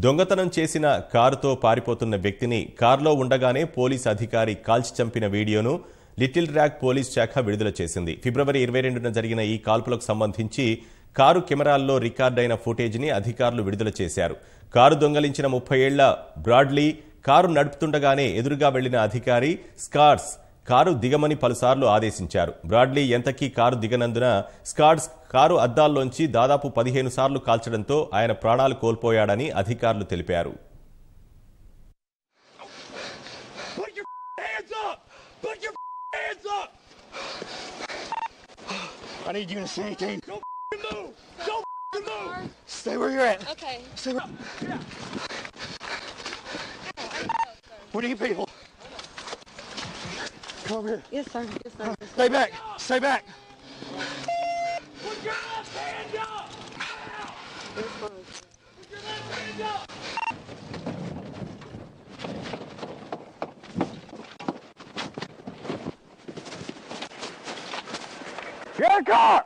దొంగతనం చేసిన కారుతో పారిపోతున్న వ్యక్తిని కారులో ఉండగానే పోలీస్ అధికారి కాల్చి చంపిన వీడియోను లిటిల్ ర్యాగ్ పోలీస్ శాఖ విడుదల చేసింది. ఫిబ్రవరి 22న జరిగిన ఈ కాల్పులకు సంబంధించి కారు కెమెరాల్లో రికార్డైన ఫుటేజ్ని అధికారులు విడుదల చేశారు. కారు దొంగలించిన 30 ఏళ్ల బ్రాడ్లీ కారు నడుపుతుండగానే ఎదురుగా వెళ్లిన అధికారి స్కాట్స్ కారు దిగమని పలుసార్లు ఆదేశించారు. బ్రాడ్లీ ఎంతకీ కారు దిగనందున స్కాట్స్ కారు అద్దాల్లోంచి దాదాపు 15 సార్లు కాల్చడంతో ఆయన ప్రాణాలు కోల్పోయాడని అధికారులు తెలిపారు. I need you to say anything. Don't move! Don't move! Stay where you're at. Okay. Stay where... We need people. Come over here. Yes, sir. Yes, sir. Stay back. Stay back. Put your left hand up! Yes, sir. Put your left hand up! Get in the car!